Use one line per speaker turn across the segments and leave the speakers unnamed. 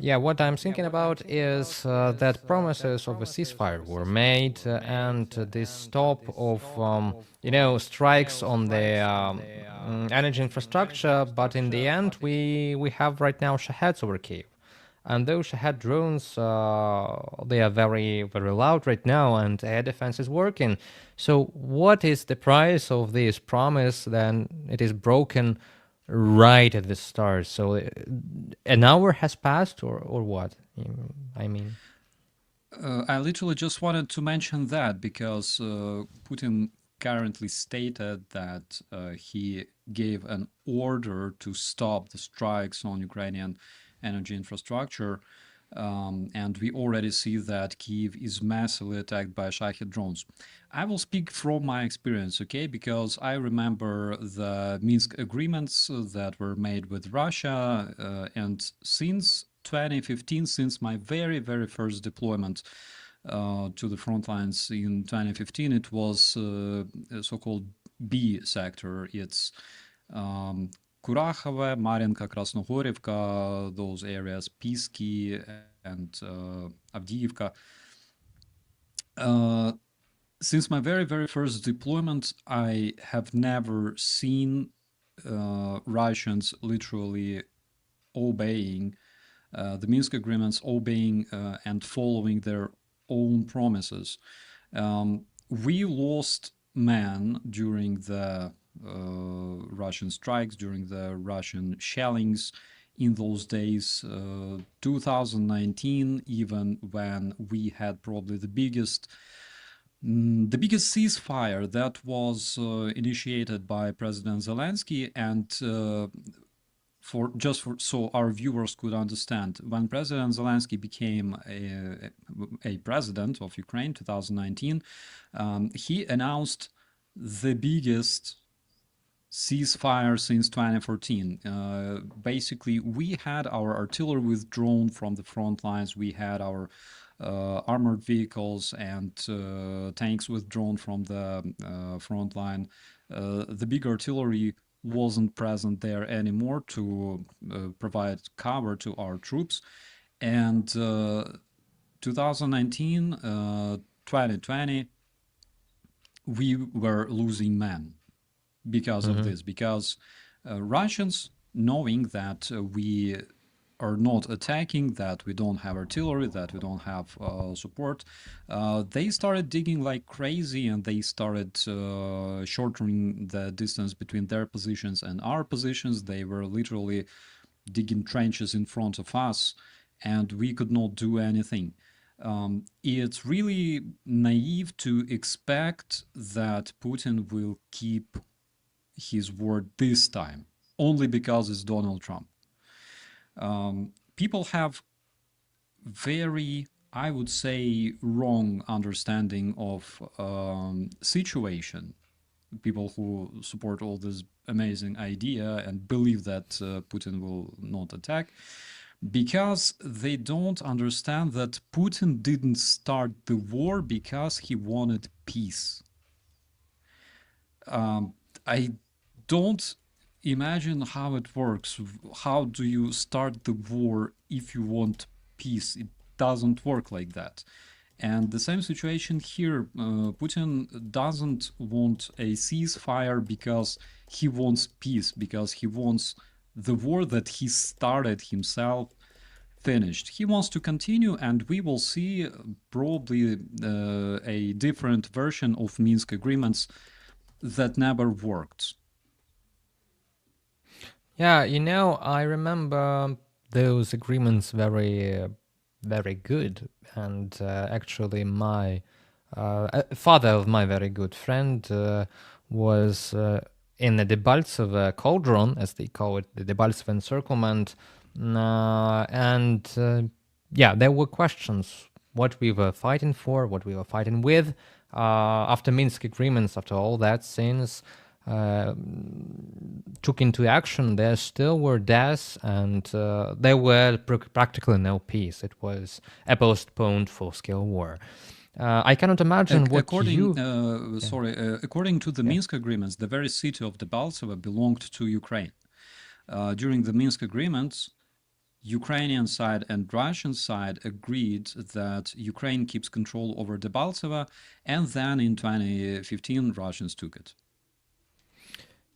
Yeah, what I'm thinking about is that promises of a ceasefire were made and this stop of, strikes on the energy infrastructure. But in the end, we have right now Shaheds over Kiev. And those Shahed drones, they are very, very loud right now, and air defense is working. So, what is the price of this promise? Then it is broken right at the start. So, an hour has passed, or what? I mean,
I literally just wanted to mention that because Putin currently stated that he gave an order to stop the strikes on Ukrainian energy infrastructure. And we already see that Kyiv is massively attacked by Shahed drones. I will speak from my experience, okay? Because I remember the Minsk agreements that were made with Russia, and since 2015, since my very, very first deployment to the front lines in 2015, it was a so-called B sector. It's Kurakhove, Mariinka, Krasnohorivka, those areas, Pisky and Avdiivka. Since my very, very first deployment, I have never seen Russians literally obeying the Minsk agreements, obeying and following their own promises. We lost men during the Russian strikes, during the Russian shellings in those days, 2019, even when we had probably the biggest ceasefire that was initiated by President Zelensky, and so our viewers could understand, when President Zelensky became a president of Ukraine, 2019, he announced the biggest ceasefire since 2014. Basically, we had our artillery withdrawn from the front lines. We had our armored vehicles and tanks withdrawn from the front line. The big artillery wasn't present there anymore to provide cover to our troops. And 2019, 2020, we were losing men because of
mhm.
this, because Russians, knowing that we are not attacking, that we don't have artillery, that we don't have support, they started digging like crazy, and they started shortening the distance between their positions and our positions. They were literally digging trenches in front of us, and we could not do anything. It's really naive to expect that Putin will keep his word this time, only because it's Donald Trump. People have very, I would say, wrong understanding of situation. People who support all this amazing idea and believe that Putin will not attack, because they don't understand that Putin didn't start the war because he wanted peace. I don't imagine how it works. How do you start the war if you want peace? It doesn't work like that. And the same situation here. Putin doesn't want a ceasefire because he wants peace, because he wants the war that he started himself finished. He wants to continue, and we will see probably a different version of Minsk agreements that never worked.
Yeah, I remember those agreements very, very good. And actually, my father of my very good friend was in the Debaltseve cauldron, as they call it, the Debaltseve encirclement. And yeah, there were questions what we were fighting for, what we were fighting with. After Minsk agreements, after all that, since took into action, there still were deaths, and there were practically no peace. It was a postponed full-scale war. I cannot imagine what
According,
you. Yeah,
according to the
yeah.
Minsk agreements, the very city of Debaltseve belonged to Ukraine. During the Minsk agreements, Ukrainian side and Russian side agreed that Ukraine keeps control over Debaltseve, and then in 2015, Russians took it.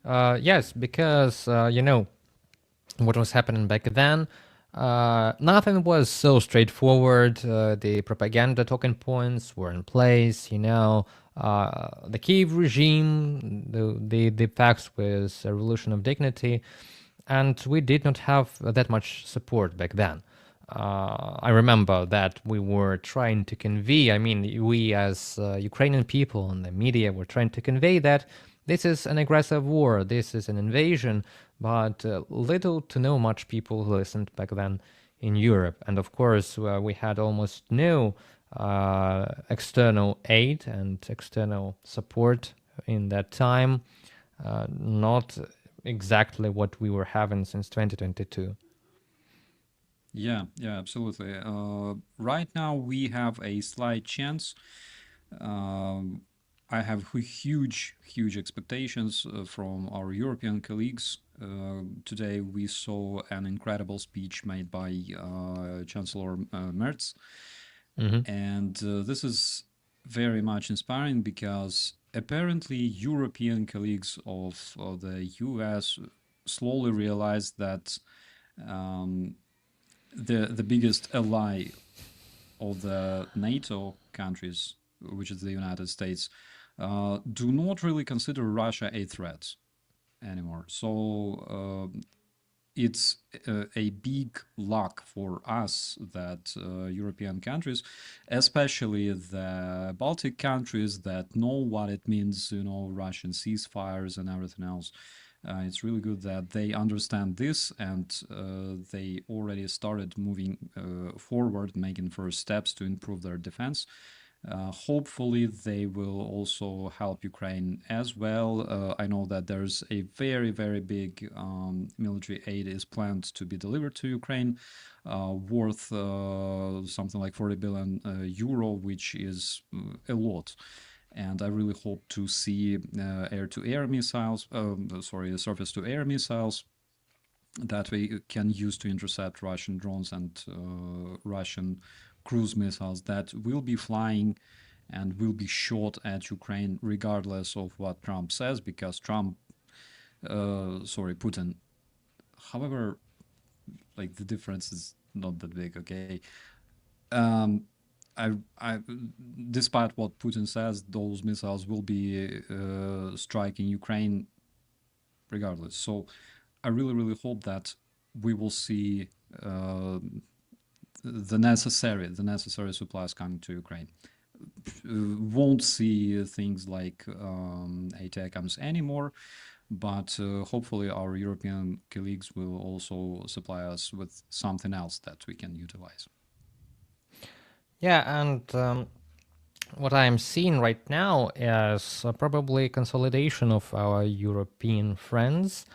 Yes, because, what was happening back then, nothing was so straightforward. The propaganda talking points were in place, the Kiev regime, the facts with a revolution of dignity, and we did not have that much support back then. I remember that we were trying to convey, we as Ukrainian people and the media were trying to convey that this is an aggressive war, this is an invasion, but little to no much people listened back then in Europe. And of course, we had almost no external aid and external support in that time, not exactly what we were having since 2022.
Yeah, absolutely. Right now, we have a slight chance. I have huge expectations from our European colleagues. Today, we saw an incredible speech made by Chancellor Merz. And this is very much inspiring because apparently European colleagues of the US slowly realized that the biggest ally of the NATO countries, which is the United States, do not really consider Russia a threat anymore. So it's a big luck for us that European countries, especially the Baltic countries that know what it means, Russian ceasefires and everything else. It's really good that they understand this and they already started moving forward, making first steps to improve their defense. Hopefully, they will also help Ukraine as well. I know that there's a very big military aid is planned to be delivered to Ukraine, worth something like 40 billion euro, which is a lot. And I really hope to see air-to-air missiles, surface-to-air missiles that we can use to intercept Russian drones and Russian cruise missiles that will be flying and will be shot at Ukraine regardless of what Trump says, because Putin. However, like, the difference is not that big, okay? Despite what Putin says, those missiles will be striking Ukraine regardless. So I really hope that we will see the necessary supplies coming to Ukraine. Won't see things like ATACMS anymore, but hopefully our European colleagues will also supply us with something else that we can utilize.
Yeah, and what I'm seeing right now is probably consolidation of our European friends.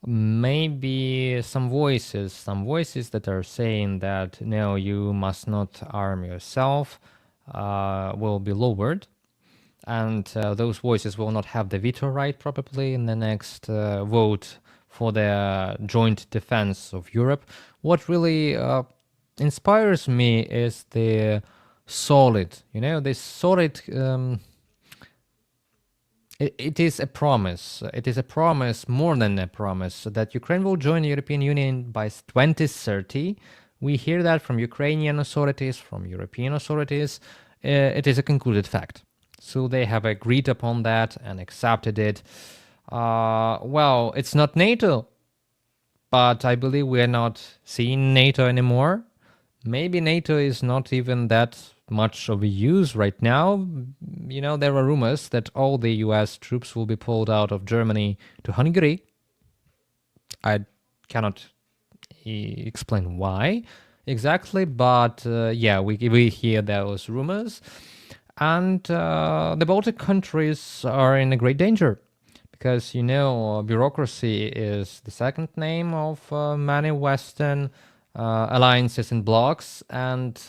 Maybe some voices that are saying that no, you must not arm yourself, will be lowered, and those voices will not have the veto right probably in the next vote for the joint defense of Europe. What really inspires me is the solid, this solid. It is a promise. It is a promise, more than a promise, that Ukraine will join the European Union by 2030. We hear that from Ukrainian authorities, from European authorities. It is a concluded fact. So they have agreed upon that and accepted it. Well, it's not NATO, but I believe we are not seeing NATO anymore. Maybe NATO is not even that much of a use right now. There are rumors that all the US troops will be pulled out of Germany to Hungary. I cannot explain why exactly, but we hear those rumors. And the Baltic countries are in a great danger because, bureaucracy is the second name of many Western alliances and blocs, and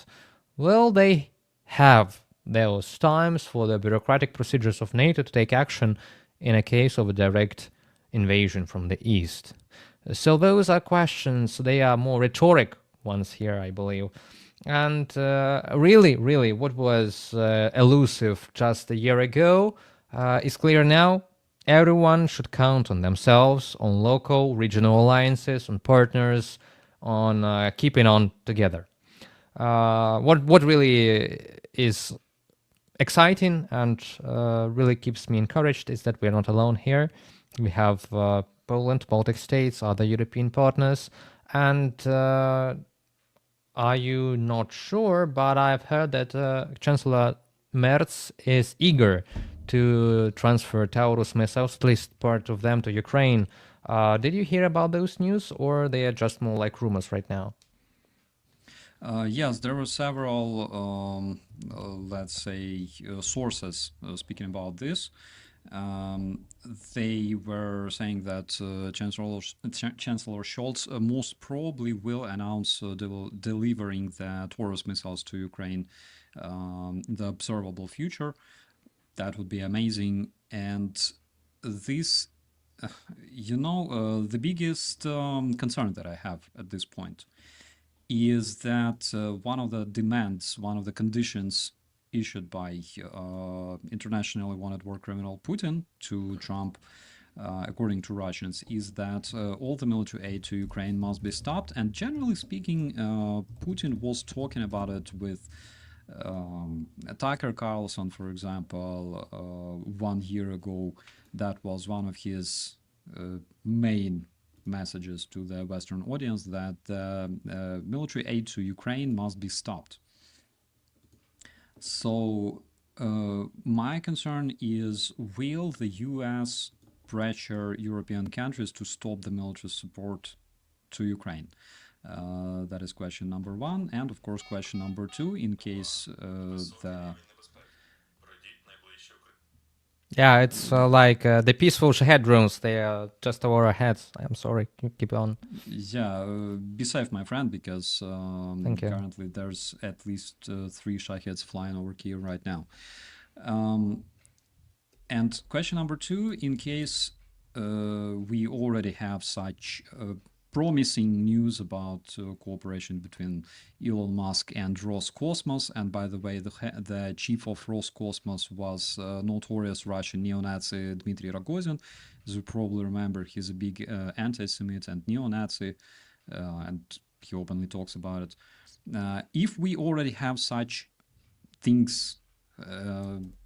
well, they have those times for the bureaucratic procedures of NATO to take action in a case of a direct invasion from the east. So those are questions, they are more rhetoric ones here, I believe. And really, what was elusive just a year ago is clear now. Everyone should count on themselves, on local, regional alliances, on partners, on keeping on together. What really is exciting and really keeps me encouraged is that we're not alone here. We have Poland, Baltic states, other European partners, and are you not sure? But I've heard that Chancellor Merz is eager to transfer Taurus missiles, at least part of them, to Ukraine. Did you hear about those news, or they are just more like rumors right now?
Yes, there were several, let's say, sources speaking about this. Um, they were saying that Chancellor Scholz most probably will announce delivering the Taurus missiles to Ukraine in the observable future. That would be amazing. And this, the biggest concern that I have at this point is that one of the demands, one of the conditions issued by internationally wanted war criminal Putin to Trump, according to Russians, is that all the military aid to Ukraine must be stopped. And generally speaking, Putin was talking about it with Tucker Carlson, for example, 1 year ago. That was one of his main messages to the Western audience, that military aid to Ukraine must be stopped. So my concern is, will the US pressure European countries to stop the military support to Ukraine? That is question number one. And of course, question number two, in case the
Yeah, it's like the peaceful Shahed drones. They are just over our heads. I'm sorry. Keep on.
Yeah, be safe, my friend, because
Thank you.
currently there's at least 3 Shaheds flying over Kiev right now. And question number two, in case we already have such promising news about cooperation between Elon Musk and Roscosmos. And by the way, the chief of Roscosmos was notorious Russian neo-Nazi Dmitry Rogozin. As you probably remember, he's a big anti-Semite and neo-Nazi, and he openly talks about it. If we already have such things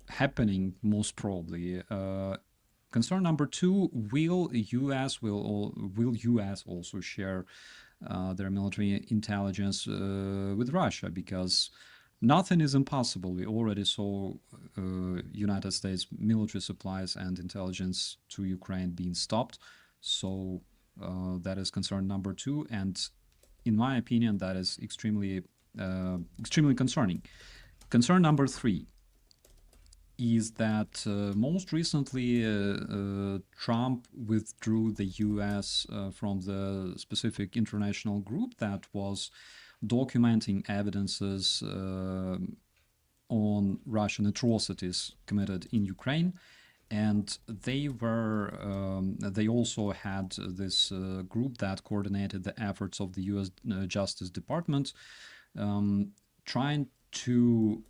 happening, most probably, concern number two: will US also share their military intelligence with Russia? Because nothing is impossible. We already saw United States military supplies and intelligence to Ukraine being stopped. So that is concern number two, and in my opinion, that is extremely concerning. Concern number three is that most recently Trump withdrew the US from the specific international group that was documenting evidences on Russian atrocities committed in Ukraine. And they also had this group that coordinated the efforts of the US Justice Department, trying to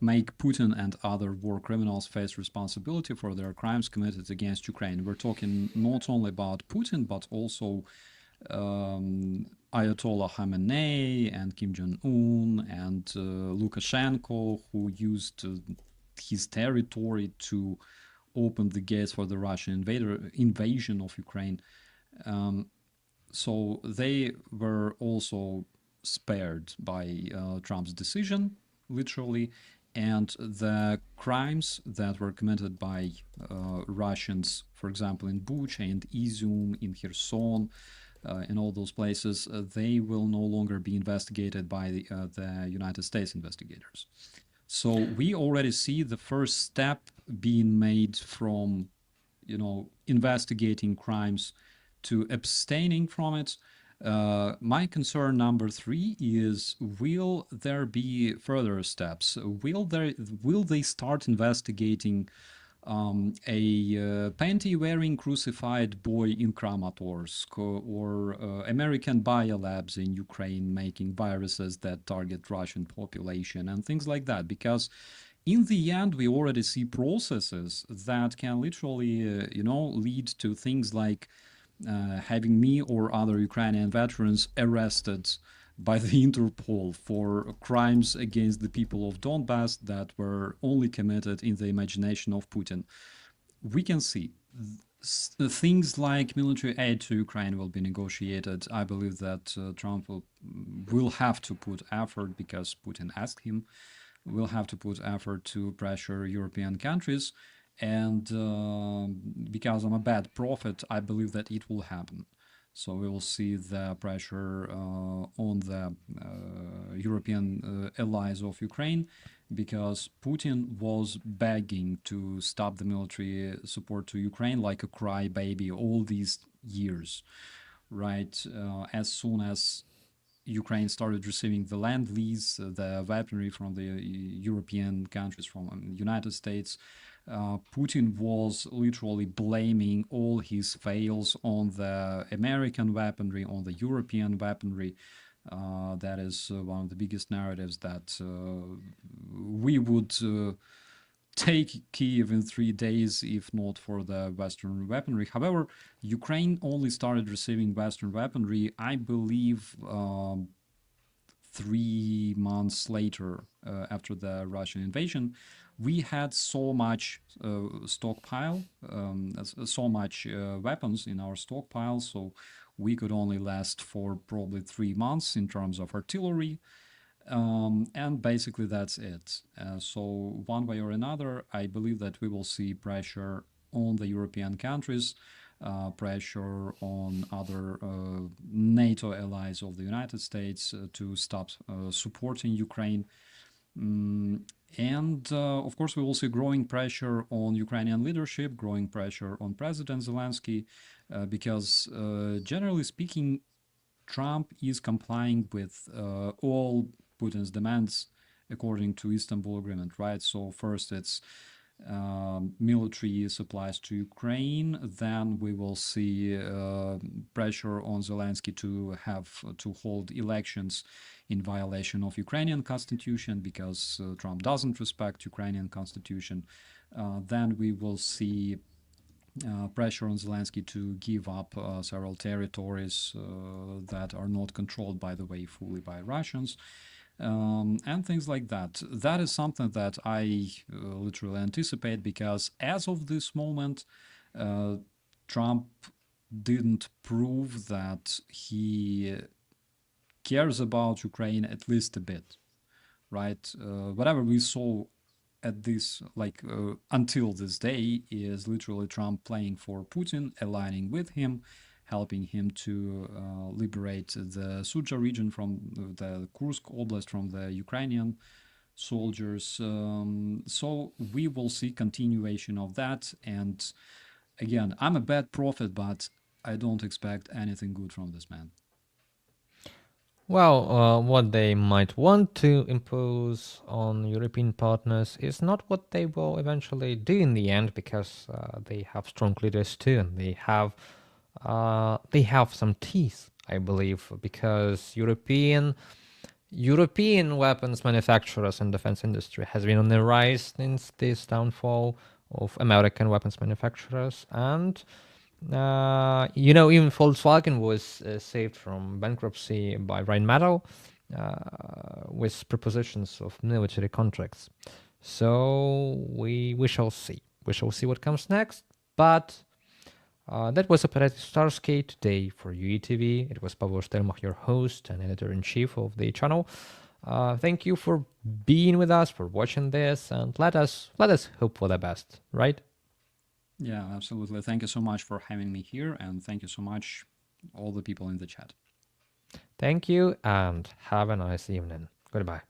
make Putin and other war criminals face responsibility for their crimes committed against Ukraine. We're talking not only about Putin, but also Ayatollah Khamenei and Kim Jong-un and Lukashenko, who used his territory to open the gates for the Russian invasion of Ukraine. So they were also spared by Trump's decision, literally, and the crimes that were committed by Russians, for example, in Bucha and Izium, in Kherson, in all those places, they will no longer be investigated by the United States investigators. So we already see the first step being made from, investigating crimes to abstaining from it. My concern number three is, will there be further steps? Will they start investigating a panty-wearing crucified boy in Kramatorsk, or American biolabs in Ukraine making viruses that target Russian population and things like that. Because in the end, we already see processes that can literally, lead to things like having me or other Ukrainian veterans arrested by the Interpol for crimes against the people of Donbass that were only committed in the imagination of Putin. We can see things like military aid to Ukraine will be negotiated. I believe that Trump will have to put effort, because Putin asked him, will have to put effort to pressure European countries. And because I'm a bad prophet, I believe that it will happen. So we will see the pressure on the European allies of Ukraine, because Putin was begging to stop the military support to Ukraine like a crybaby all these years, right? As soon as Ukraine started receiving the land lease, the weaponry from the European countries, from the United States, Putin was literally blaming all his fails on the American weaponry, on the European weaponry. That is one of the biggest narratives, that we would take Kiev in 3 days if not for the Western weaponry. However, Ukraine only started receiving Western weaponry, I believe, 3 months later, after the Russian invasion. We had so much stockpile, so much weapons in our stockpile, so we could only last for probably 3 months in terms of artillery. And basically that's it. So one way or another, I believe that we will see pressure on the European countries, pressure on other NATO allies of the United States to stop supporting Ukraine. And of course, we will see growing pressure on Ukrainian leadership, growing pressure on President Zelensky, because generally speaking, Trump is complying with all Putin's demands according to Istanbul Agreement, right? So first it's military supplies to Ukraine, then we will see pressure on Zelensky to hold elections in violation of Ukrainian constitution, because Trump doesn't respect Ukrainian constitution. Then we will see pressure on Zelensky to give up several territories that are not controlled, by the way, fully by Russians, and things like that. That is something that I literally anticipate, because as of this moment, Trump didn't prove that he cares about Ukraine at least a bit, right? Whatever we saw at this, until this day, is literally Trump playing for Putin, aligning with him, helping him to liberate the Sudzha region from the Kursk Oblast from the Ukrainian soldiers. So we will see continuation of that. And again, I'm a bad prophet, but I don't expect anything good from this man.
Well, what they might want to impose on European partners is not what they will eventually do in the end, because they have strong leaders too, and they have some teeth, I believe, because European weapons manufacturers and defense industry has been on the rise since this downfall of American weapons manufacturers. And even Volkswagen was saved from bankruptcy by Rheinmetall with propositions of military contracts. So we shall see. We shall see what comes next. But that was Operator Starsky today for UATV. It was Pavel Stelmach, your host and editor-in-chief of the channel. Thank you for being with us, for watching this, and let us hope for the best, right?
Yeah, absolutely. Thank you so much for having me here, and thank you so much, all the people in the chat.
Thank you, and have a nice evening. Goodbye.